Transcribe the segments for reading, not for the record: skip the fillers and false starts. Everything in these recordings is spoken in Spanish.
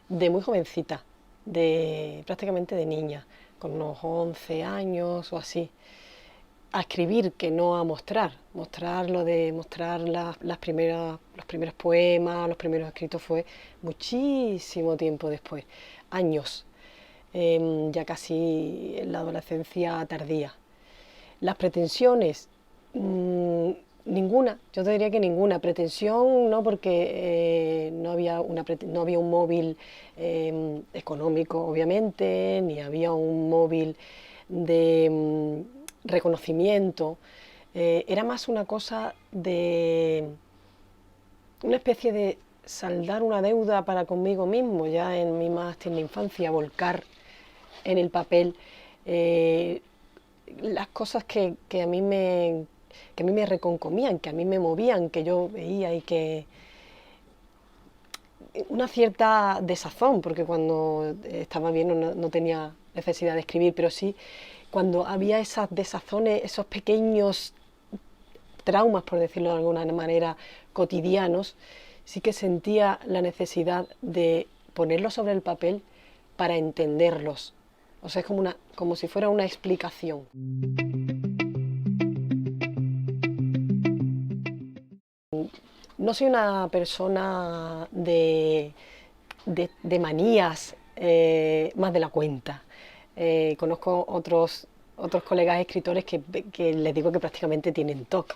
de muy jovencita, prácticamente de niña, con unos 11 años o así, a escribir, que no a mostrar lo de mostrar los primeros poemas, los primeros escritos fue muchísimo tiempo después, años, ya casi en la adolescencia tardía. Las pretensiones, mmm, ninguna, yo te diría que ninguna. Pretensión no, porque no había un móvil económico, obviamente, ni había un móvil de reconocimiento. Era más una cosa de una especie de saldar una deuda para conmigo mismo, ya en mi más tierna infancia, volcar en el papel eh, las cosas que a mí me reconcomían, que a mí me movían, que yo veía y que una cierta desazón, porque cuando estaba bien no tenía necesidad de escribir, pero sí cuando había esas desazones, esos pequeños traumas, por decirlo de alguna manera, cotidianos, sí que sentía la necesidad de ponerlos sobre el papel para entenderlos. O sea, es como si fuera una explicación. No soy una persona de manías más de la cuenta. Conozco otros colegas escritores que les digo que prácticamente tienen TOC,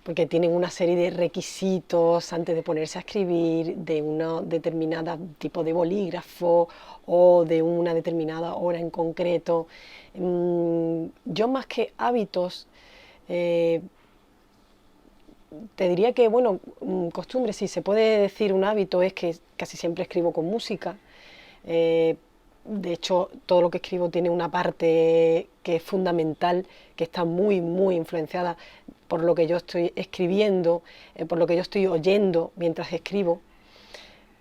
porque tienen una serie de requisitos antes de ponerse a escribir, de una determinada tipo de bolígrafo o de una determinada hora en concreto. Yo más que hábitos, eh, te diría que, bueno, costumbre, si se puede decir un hábito, es que casi siempre escribo con música. Eh, de hecho, todo lo que escribo tiene una parte que es fundamental, que está muy, muy influenciada por lo que yo estoy escribiendo, por lo que yo estoy oyendo mientras escribo.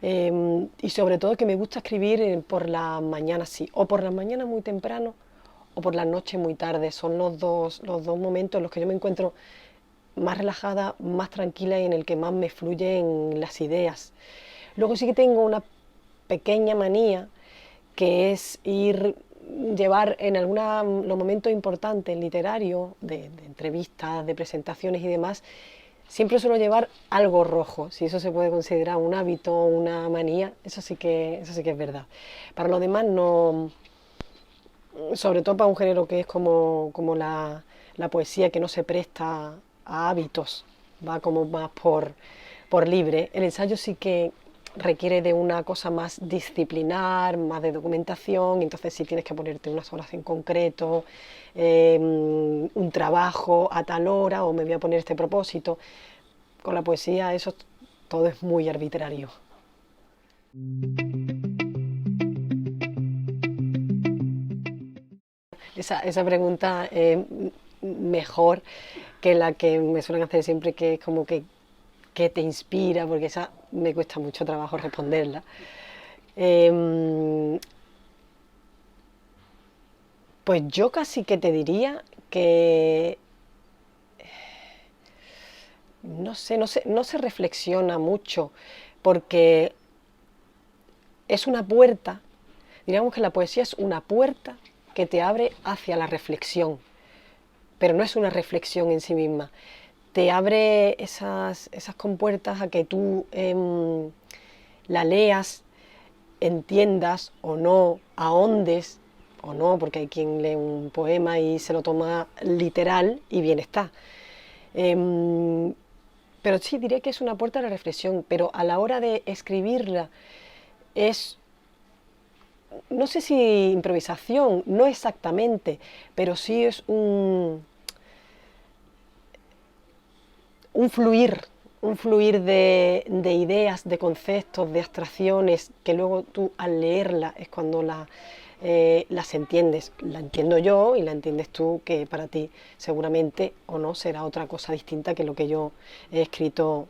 Y sobre todo que me gusta escribir por la mañana, sí, o por la mañana muy temprano o por la noche muy tarde. Son los dos momentos en los que yo me encuentro más relajada, más tranquila y en el que más me fluyen las ideas. Luego sí que tengo una pequeña manía, que es llevar en los momentos importantes literarios, de entrevistas, de presentaciones y demás, siempre suelo llevar algo rojo. Si eso se puede considerar un hábito o una manía, eso sí que es verdad. Para lo demás no, sobre todo para un género que es como la poesía, que no se presta a hábitos, va como más por libre. El ensayo sí que requiere de una cosa más disciplinar, más de documentación, entonces sí tienes que ponerte unas horas en concreto, un trabajo a tal hora, o me voy a poner este propósito. Con la poesía eso todo es muy arbitrario. Esa pregunta es mejor que la que me suelen hacer siempre, que es como que te inspira, porque esa me cuesta mucho trabajo responderla. Eh, pues yo casi que te diría que no se reflexiona mucho, porque es una puerta, diríamos que la poesía es una puerta que te abre hacia la reflexión, pero no es una reflexión en sí misma. Te abre esas compuertas a que tú la leas, entiendas o no, ahondes o no, porque hay quien lee un poema y se lo toma literal y bien está. Eh, pero sí, diría que es una puerta a la reflexión, pero a la hora de escribirla es, no sé si improvisación, no exactamente, pero sí es un fluir, un fluir de ideas, de conceptos, de abstracciones, que luego tú al leerla es cuando las entiendes. La entiendo yo y la entiendes tú, que para ti seguramente o no será otra cosa distinta que lo que yo he escrito,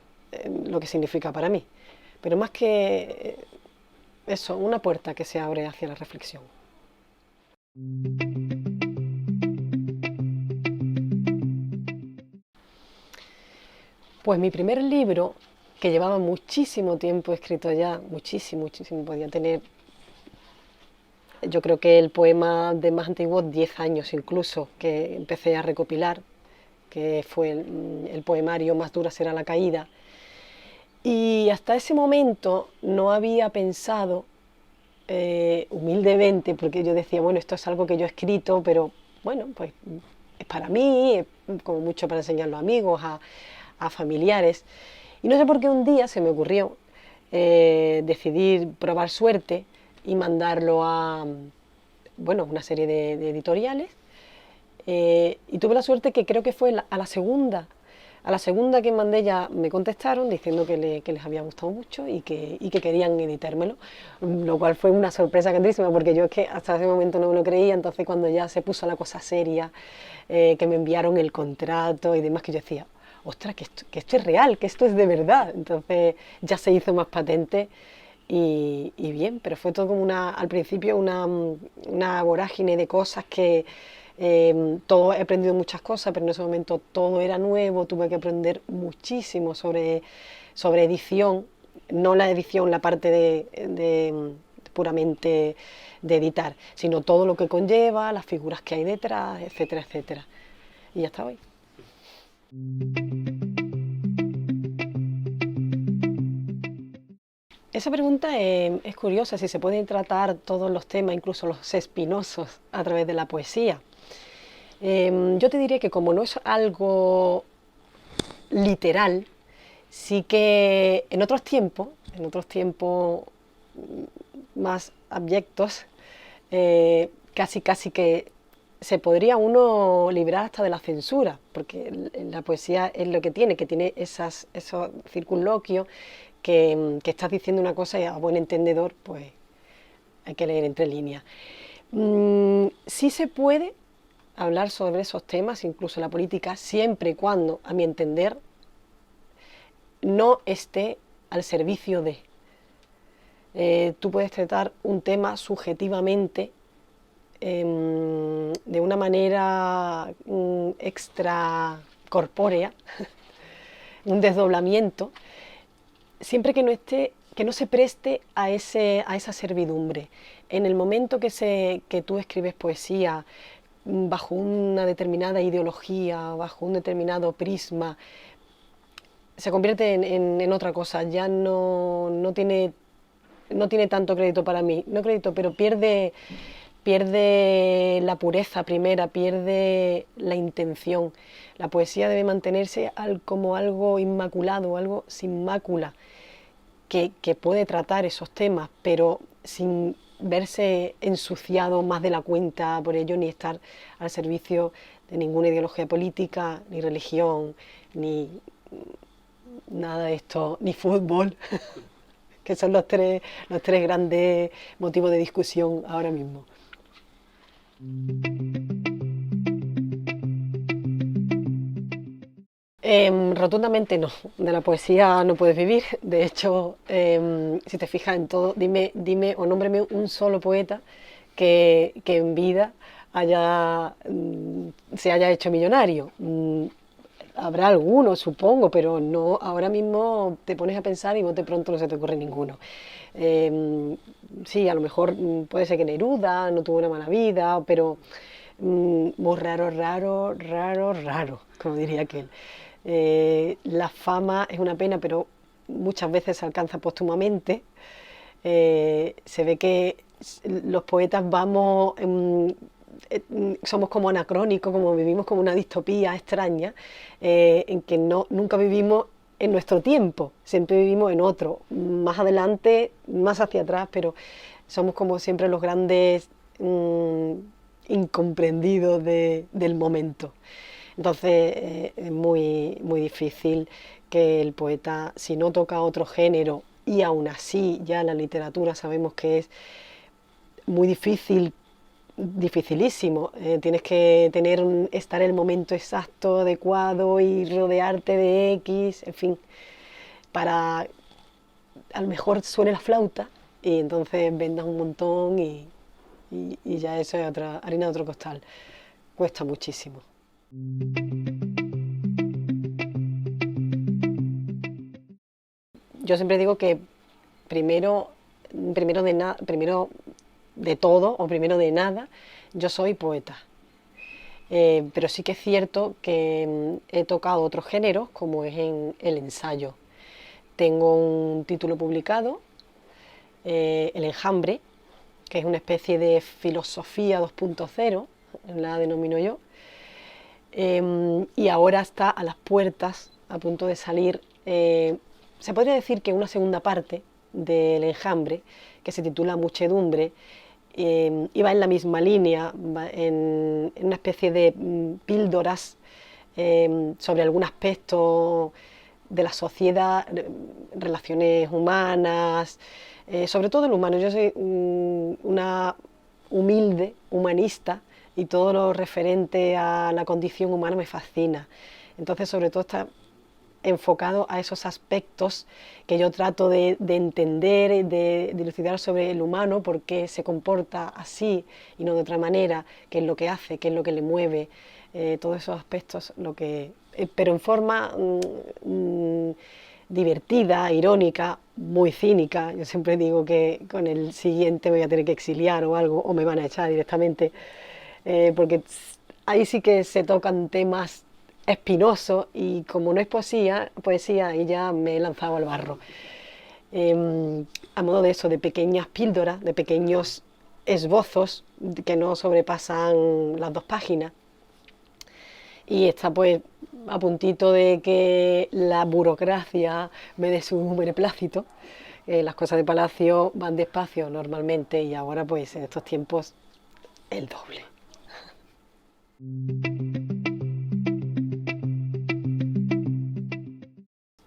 lo que significa para mí. Pero más que eso, una puerta que se abre hacia la reflexión. Pues mi primer libro que llevaba muchísimo tiempo escrito ya, muchísimo, muchísimo, podía tener, yo creo que el poema de más antiguo 10 años incluso, que empecé a recopilar, que fue el poemario Más dura será la caída. Y hasta ese momento no había pensado humildemente, porque yo decía, bueno, esto es algo que yo he escrito, pero bueno, pues es para mí, es como mucho para enseñarlo a amigos, a familiares. Y no sé por qué un día se me ocurrió decidir probar suerte y mandarlo a, bueno, una serie de editoriales. Y tuve la suerte que creo que fue a la segunda que mandé ya me contestaron diciendo que les había gustado mucho y que querían editármelo, lo cual fue una sorpresa grandísima porque yo es que hasta ese momento no me lo creía. Entonces cuando ya se puso la cosa seria, que me enviaron el contrato y demás, que yo decía, ostras, que esto es real, que esto es de verdad. Entonces ya se hizo más patente y bien, pero fue todo como al principio una vorágine de cosas que todo he aprendido muchas cosas, pero en ese momento todo era nuevo, tuve que aprender muchísimo sobre edición, no la edición, la parte puramente de editar, sino todo lo que conlleva, las figuras que hay detrás, etcétera, etcétera. Y ya está hoy. Esa pregunta es curiosa, si se pueden tratar todos los temas, incluso los espinosos, a través de la poesía. Yo te diría que como no es algo literal, sí que en otros tiempos más abyectos, casi que se podría uno librar hasta de la censura, porque la poesía es lo que tiene esos circunloquios que estás diciendo una cosa y a buen entendedor, pues hay que leer entre líneas. Sí se puede hablar sobre esos temas, incluso la política, siempre y cuando, a mi entender, no esté al servicio de. Tú puedes tratar un tema subjetivamente, de una manera extracorpórea, un desdoblamiento, siempre que no esté, que no se preste a esa servidumbre. En el momento que tú escribes poesía bajo una determinada ideología, bajo un determinado prisma, se convierte en otra cosa, ya no tiene tanto crédito para mí, no crédito, pero pierde la pureza primera, pierde la intención. La poesía debe mantenerse como algo inmaculado, algo sin mácula, que puede tratar esos temas, pero sin verse ensuciado más de la cuenta por ello, ni estar al servicio de ninguna ideología política, ni religión, ni nada de esto, ni fútbol, que son los tres grandes motivos de discusión ahora mismo. Rotundamente no, de la poesía no puedes vivir. De hecho, si te fijas en todo, dime o nómbrame un solo poeta que en vida se haya hecho millonario. Habrá alguno, supongo, pero no, ahora mismo te pones a pensar y de pronto no se te ocurre ninguno. Sí, a lo mejor puede ser que Neruda no tuvo una mala vida, pero muy raro, como diría aquel. La fama es una pena, pero muchas veces se alcanza póstumamente. Se ve que los poetas somos como anacrónicos, como vivimos como una distopía extraña, en que nunca vivimos en nuestro tiempo, siempre vivimos en otro, más adelante, más hacia atrás, pero somos como siempre los grandes incomprendidos del momento. Entonces es muy difícil que el poeta, si no toca otro género, y aún así ya la literatura sabemos que es muy difícil, dificilísimo. Tienes que estar en el momento exacto, adecuado y rodearte de X, en fin, para a lo mejor suene la flauta y entonces vendas un montón y ya eso es otra harina de otro costal. Cuesta muchísimo. yo siempre digo que primero, primero de todo o primero de nada, yo soy poeta. Pero sí que es cierto que he tocado otros géneros, como es en el ensayo. Tengo un título publicado, El enjambre, que es una especie de filosofía 2.0, la denomino yo, y ahora está a las puertas, a punto de salir, se podría decir que una segunda parte del enjambre, que se titula Muchedumbre, y va en la misma línea, en una especie de píldoras sobre algún aspecto de la sociedad, relaciones humanas, sobre todo el humano. Yo soy una humilde humanista y todo lo referente a la condición humana me fascina. Entonces, sobre todo está enfocado a esos aspectos que yo trato de entender, de dilucidar sobre el humano, por qué se comporta así y no de otra manera, qué es lo que hace, qué es lo que le mueve, todos esos aspectos, pero en forma divertida, irónica, muy cínica. Yo siempre digo que con el siguiente me voy a tener que exiliar o algo, o me van a echar directamente, porque ahí sí que se tocan temas espinosos y como no es poesía, ahí ya me he lanzado al barro. A modo de eso, de pequeñas píldoras, de pequeños esbozos que no sobrepasan las 2 páginas. Y está pues a puntito de que la burocracia me dé su beneplácito. Las cosas de palacio van despacio normalmente y ahora pues en estos tiempos el doble.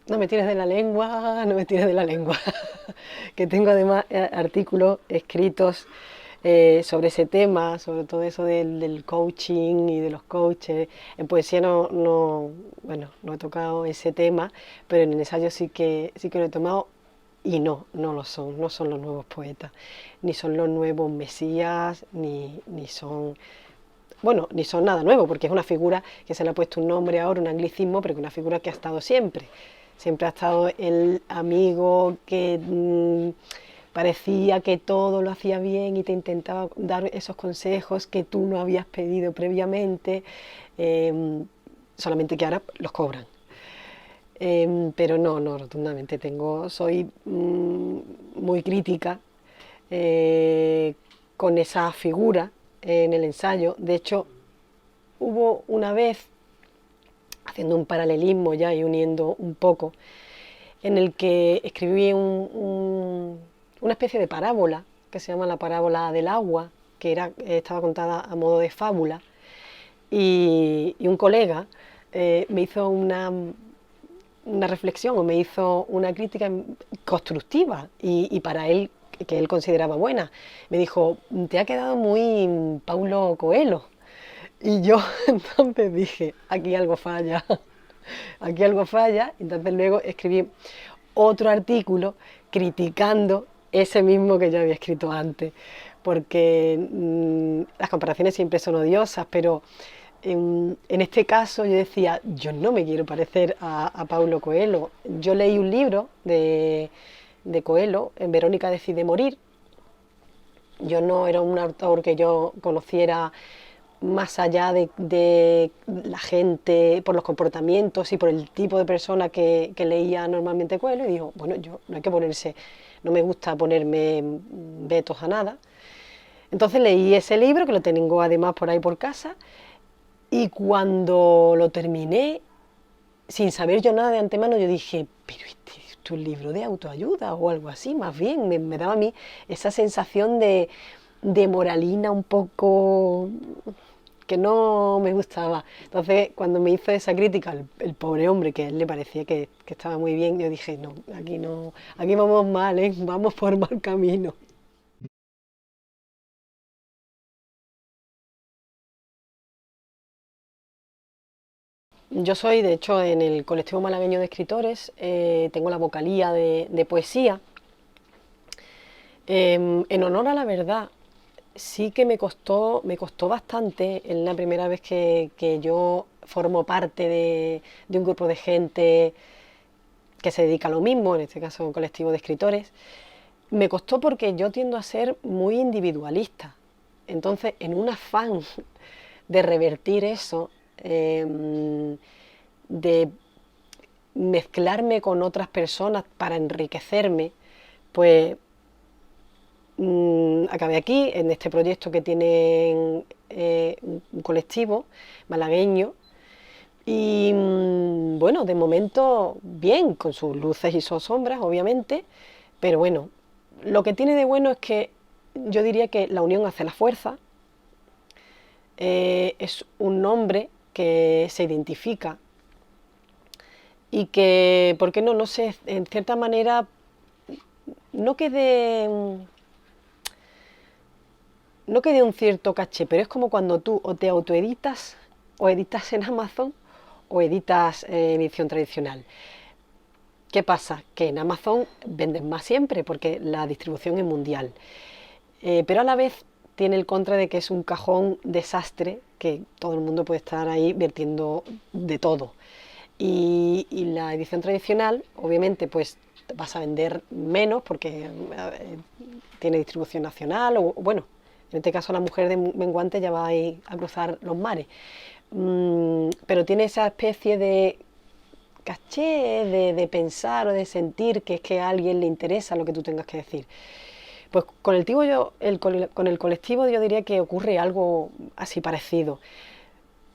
No me tires de la lengua, no me tires de la lengua. Que tengo además artículos escritos sobre ese tema, sobre todo eso del coaching y de los coaches. En poesía bueno, no he tocado ese tema, pero en el ensayo sí que lo he tomado y no lo son, no son los nuevos poetas, ni son los nuevos mesías, ni son... Bueno, ni son nada nuevo, porque es una figura que se le ha puesto un nombre ahora, un anglicismo, pero que es una figura que ha estado siempre. Siempre ha estado el amigo que parecía que todo lo hacía bien y te intentaba dar esos consejos que tú no habías pedido previamente, solamente que ahora los cobran. Pero no, rotundamente soy muy crítica con esa figura en el ensayo. De hecho, hubo una vez, haciendo un paralelismo ya y uniendo un poco, en el que escribí una especie de parábola, que se llama la parábola del agua, que estaba contada a modo de fábula, y un colega me hizo una reflexión o me hizo una crítica constructiva y para él, que él consideraba buena. Me dijo, te ha quedado muy Paulo Coelho. Y yo entonces dije, aquí algo falla, aquí algo falla. Entonces luego escribí otro artículo criticando ese mismo que yo había escrito antes, porque las comparaciones siempre son odiosas, pero en este caso yo decía, yo no me quiero parecer a Paulo Coelho. Yo leí un libro de Coelho, en Verónica decide morir. Yo no era un autor que yo conociera más allá de la gente, por los comportamientos y por el tipo de persona que leía normalmente Coelho, y digo, bueno, yo no hay que ponerse, no me gusta ponerme vetos a nada. Entonces leí ese libro, que lo tengo además por ahí por casa, y cuando lo terminé, sin saber yo nada de antemano, yo dije, pero esto es un libro de autoayuda o algo así, más bien, me daba a mí esa sensación de moralina un poco que no me gustaba. Entonces, cuando me hizo esa crítica, el pobre hombre, que a él le parecía que estaba muy bien, yo dije, no, aquí vamos mal, vamos por mal camino. Yo soy, de hecho, en el colectivo malagueño de escritores, tengo la vocalía de poesía. En honor a la verdad, sí que me costó bastante en la primera vez que yo formo parte de un grupo de gente que se dedica a lo mismo, en este caso un colectivo de escritores. Me costó porque yo tiendo a ser muy individualista. Entonces, en un afán de revertir eso, de mezclarme con otras personas para enriquecerme, pues acabé aquí, en este proyecto que tienen un colectivo malagueño. Y bueno, de momento bien, con sus luces y sus sombras, obviamente, pero bueno, lo que tiene de bueno es que yo diría que la unión hace la fuerza. Es un nombre que se identifica y que, ¿por qué no? No sé, en cierta manera, no que dé un cierto caché, pero es como cuando tú o te autoeditas o editas en Amazon o editas en edición tradicional. ¿Qué pasa? Que en Amazon venden más siempre porque la distribución es mundial, pero a la vez tiene el contra de que es un cajón desastre que todo el mundo puede estar ahí vertiendo de todo. Y la edición tradicional, obviamente, pues vas a vender menos porque tiene distribución nacional, o bueno, en este caso la mujer de Menguante ya va a ir a cruzar los mares. Pero tiene esa especie de caché de pensar o de sentir que es que a alguien le interesa lo que tú tengas que decir. Pues con el colectivo yo diría que ocurre algo así parecido.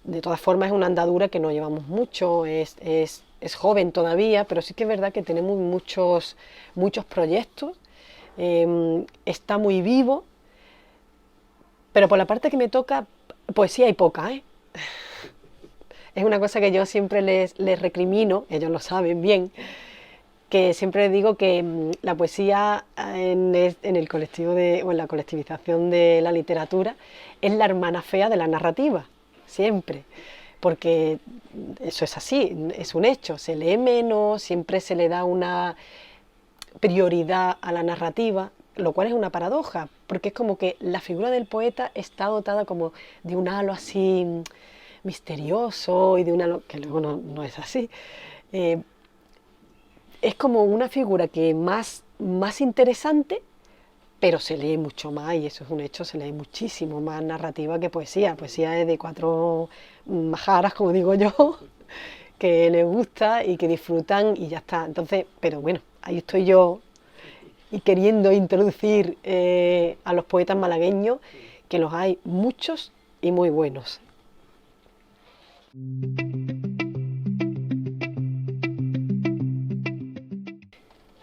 De todas formas es una andadura que no llevamos mucho, es joven todavía, pero sí que es verdad que tenemos muchos proyectos, está muy vivo, pero por la parte que me toca, poesía hay poca, ¿eh? Es una cosa que yo siempre les recrimino, ellos lo saben bien, que siempre digo que la poesía en el colectivo o en la colectivización de la literatura es la hermana fea de la narrativa, siempre, porque eso es así, es un hecho, se lee menos, siempre se le da una prioridad a la narrativa, lo cual es una paradoja, porque es como que la figura del poeta está dotada como de un halo así misterioso y de un halo que luego no es así. Es como una figura que más interesante, pero se lee mucho más, y eso es un hecho, se lee muchísimo más narrativa que poesía. Poesía es de cuatro majaras, como digo yo, que les gusta y que disfrutan y ya está. Entonces, pero bueno, ahí estoy yo y queriendo introducir a los poetas malagueños, que los hay muchos y muy buenos.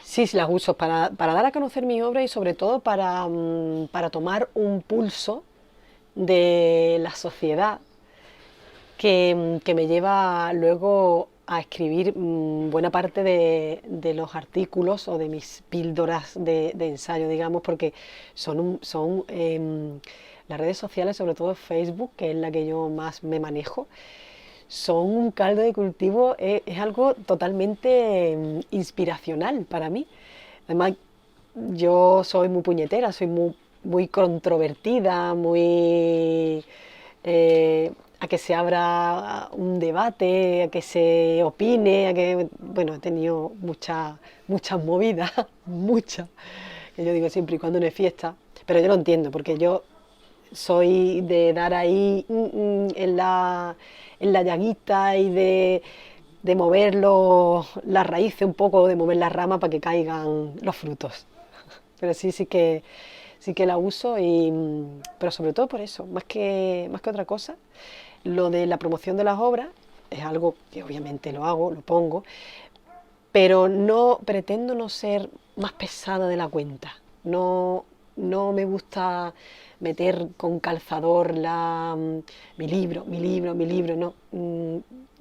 Sí, sí las uso para dar a conocer mi obra y sobre todo para tomar un pulso de la sociedad que me lleva luego a escribir buena parte de los artículos o de mis píldoras de ensayo, digamos, porque son las redes sociales, sobre todo Facebook, que es la que yo más me manejo, son un caldo de cultivo, es algo totalmente inspiracional para mí. Además, yo soy muy puñetera, soy muy controvertida, a que se abra un debate, a que se opine, bueno, he tenido muchas movidas, muchas, que yo digo siempre y cuando no es fiesta, pero yo lo entiendo, porque yo soy de dar ahí en la llaguita y de mover las raíces un poco, de mover las ramas para que caigan los frutos. Pero sí que la uso, pero sobre todo por eso, más que otra cosa, lo de la promoción de las obras es algo que obviamente lo hago, lo pongo, pero no pretendo no ser más pesada de la cuenta. No me gusta meter con calzador mi libro, no.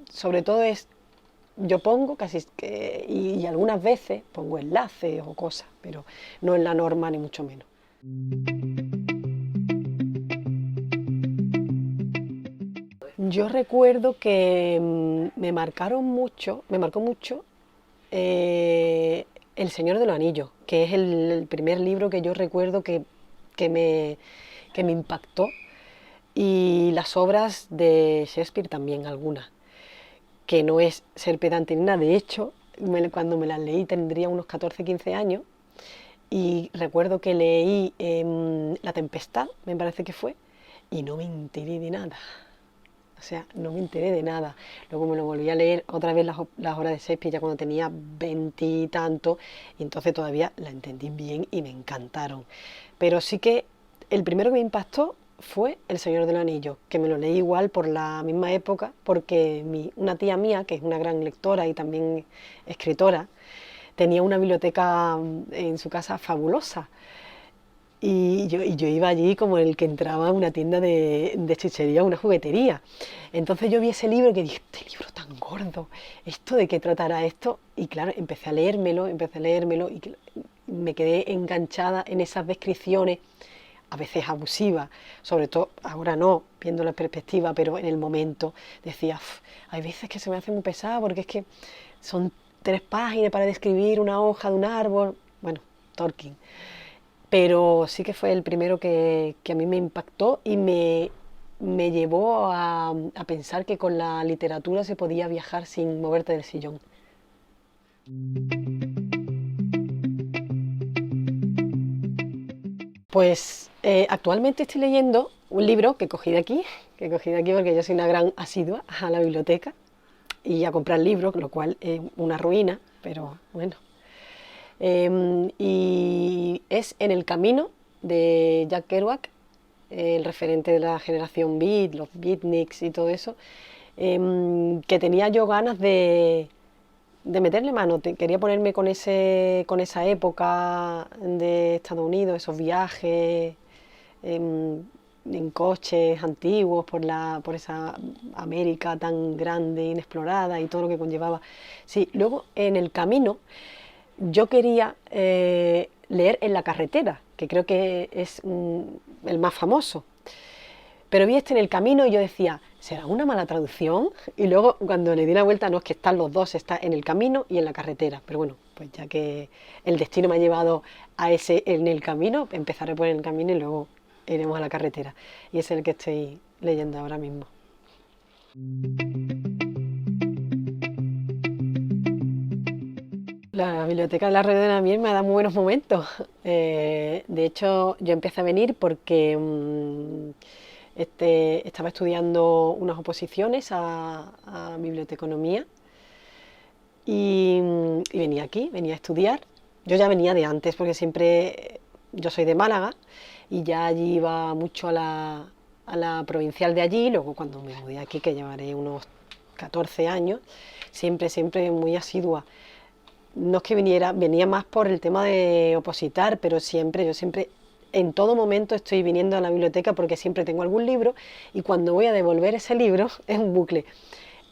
Sobre todo yo pongo y algunas veces pongo enlaces o cosas, pero no es la norma ni mucho menos. Yo recuerdo que me marcó mucho El Señor de los Anillos, que es el primer libro que yo recuerdo que me impactó, y las obras de Shakespeare también, algunas, que no es ser pedante ni nada. De hecho, cuando me las leí tendría unos 14, 15 años y recuerdo que leí La Tempestad, me parece que fue, y no me enteré de nada. O sea, no me enteré de nada. Luego me lo volví a leer otra vez las obras de Shakespeare ya cuando tenía 20 y tanto, y entonces todavía la entendí bien y me encantaron. Pero sí que el primero que me impactó fue El Señor del Anillo, que me lo leí igual por la misma época, porque una tía mía, que es una gran lectora y también escritora, tenía una biblioteca en su casa fabulosa. Y yo iba allí como el que entraba a una tienda de chuchería, una juguetería. Entonces yo vi ese libro que dije, este libro tan gordo, ¿esto de qué tratará esto? Y claro, empecé a leérmelo y me quedé enganchada en esas descripciones, a veces abusivas, sobre todo, ahora no, viendo la perspectiva, pero en el momento decía, hay veces que se me hace muy pesado porque es que son 3 páginas para describir una hoja de un árbol. Bueno, Tolkien. Pero sí que fue el primero que a mí me impactó y me llevó a pensar que con la literatura se podía viajar sin moverte del sillón. Pues actualmente estoy leyendo un libro que cogí de aquí porque yo soy una gran asidua a la biblioteca y a comprar libros, lo cual es una ruina, pero bueno. Y es En el camino de Jack Kerouac, el referente de la generación beat, los beatniks y todo eso, que tenía yo ganas de meterle mano. Quería ponerme con esa época de Estados Unidos, esos viajes en coches antiguos por esa América tan grande, inexplorada y todo lo que conllevaba. Sí, luego en el camino yo quería leer En la carretera, que creo que es el más famoso. Pero vi este En el camino y yo decía, ¿será una mala traducción? Y luego cuando le di la vuelta, no, es que están los dos, está En el camino y En la carretera. Pero bueno, pues ya que el destino me ha llevado a ese En el camino, empezaré por En el camino y luego iremos a la carretera. Y es el que estoy leyendo ahora mismo. La biblioteca de la Red de la Miel me ha dado muy buenos momentos. De hecho, yo empecé a venir porque estaba estudiando unas oposiciones a biblioteconomía y venía aquí, venía a estudiar. Yo ya venía de antes porque siempre, yo soy de Málaga y ya allí iba mucho a la provincial de allí. Luego cuando me mudé aquí, que llevaré unos 14 años, siempre muy asidua. No es que venía más por el tema de opositar, pero yo siempre, en todo momento estoy viniendo a la biblioteca porque siempre tengo algún libro y cuando voy a devolver ese libro es un bucle.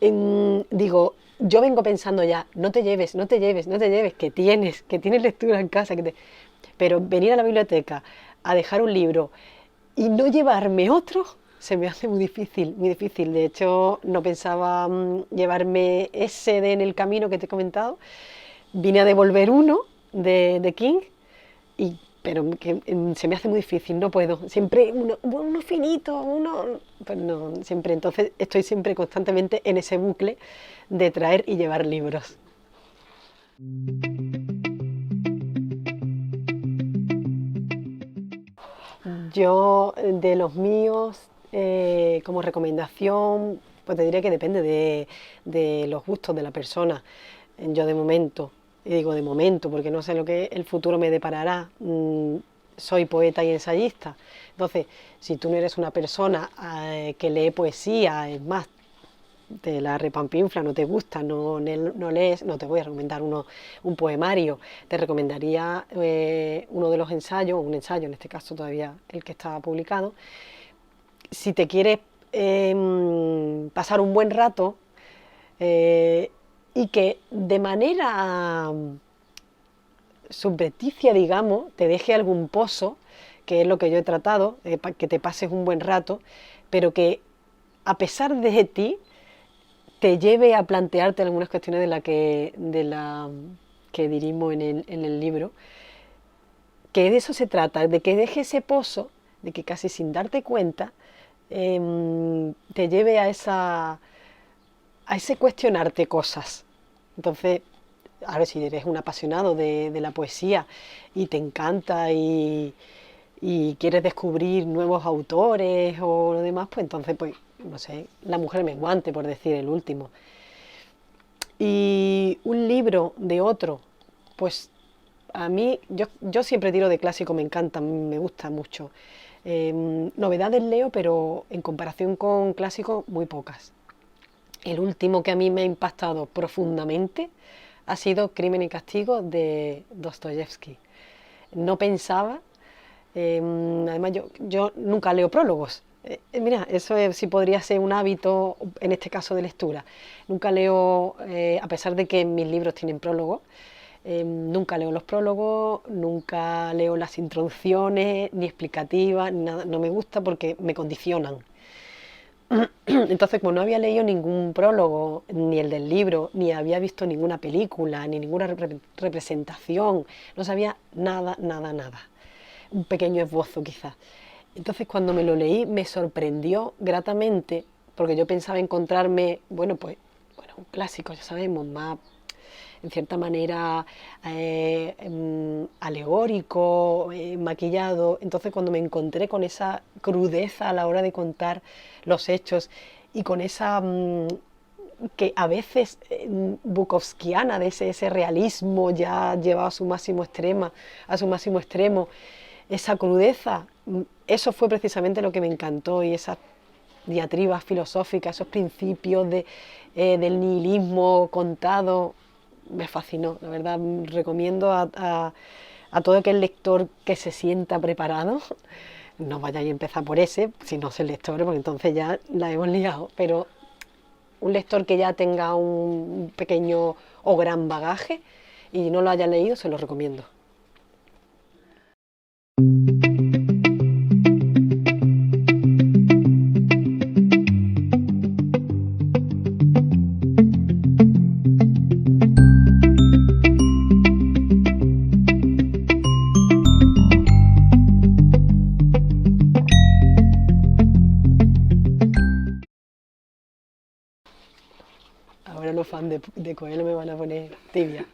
Digo, yo vengo pensando ya, no te lleves, no te lleves, no te lleves, que tienes lectura en casa, pero venir a la biblioteca a dejar un libro y no llevarme otro se me hace muy difícil, muy difícil. De hecho, no pensaba llevarme ese de En el camino que te he comentado. Vine a devolver uno de King, pero que se me hace muy difícil, no puedo. Siempre uno finito, pues no, siempre. Entonces estoy siempre constantemente en ese bucle de traer y llevar libros. Yo, de los míos, como recomendación, pues te diré que depende de los gustos de la persona. Yo de momento, y digo de momento porque no sé lo que el futuro me deparará, soy poeta y ensayista. Entonces, si tú no eres una persona que lee poesía, es más, te la repampinfla, no te gusta, no lees, no te voy a recomendar un poemario, te recomendaría uno de los ensayos, un ensayo en este caso todavía el que está publicado. Si te quieres pasar un buen rato y que de manera subrepticia, digamos, te deje algún pozo, que es lo que yo he tratado, que te pases un buen rato, pero que a pesar de ti te lleve a plantearte algunas cuestiones que dirimo en el libro, que de eso se trata, de que deje ese pozo, de que casi sin darte cuenta te lleve a ese cuestionarte cosas. Entonces, ahora si eres un apasionado de la poesía y te encanta y quieres descubrir nuevos autores o lo demás, pues entonces, pues, no sé, La mujer menguante, por decir el último. Y un libro de otro, pues a mí, yo siempre tiro de clásico, me encanta, me gusta mucho. Novedades leo, pero en comparación con clásicos, muy pocas. El último que a mí me ha impactado profundamente ha sido Crimen y Castigo de Dostoyevsky. No pensaba, además yo nunca leo prólogos. Mira, eso sí podría ser un hábito, en este caso de lectura. Nunca leo, a pesar de que mis libros tienen prólogos, nunca leo los prólogos, nunca leo las introducciones, ni explicativas, ni nada. No me gusta porque me condicionan. Entonces, como no había leído ningún prólogo, ni el del libro, ni había visto ninguna película, ni ninguna representación, no sabía nada, nada, nada. Un pequeño esbozo quizás. Entonces, cuando me lo leí, me sorprendió gratamente, porque yo pensaba encontrarme, bueno, pues, bueno, un clásico, ya sabemos, más en cierta manera alegórico, maquillado. Entonces cuando me encontré con esa crudeza a la hora de contar los hechos y con esa que a veces bukowskiana, de ese realismo ya llevado a su máximo extremo, esa crudeza, eso fue precisamente lo que me encantó, y esas diatribas filosóficas, esos principios del nihilismo contado, me fascinó. La verdad, recomiendo a todo aquel lector que se sienta preparado. No vayáis a empezar por ese, si no es el lector, porque entonces ya la hemos liado, pero un lector que ya tenga un pequeño o gran bagaje y no lo haya leído, se lo recomiendo. Ahora los fans de Coelho me van a poner tibia.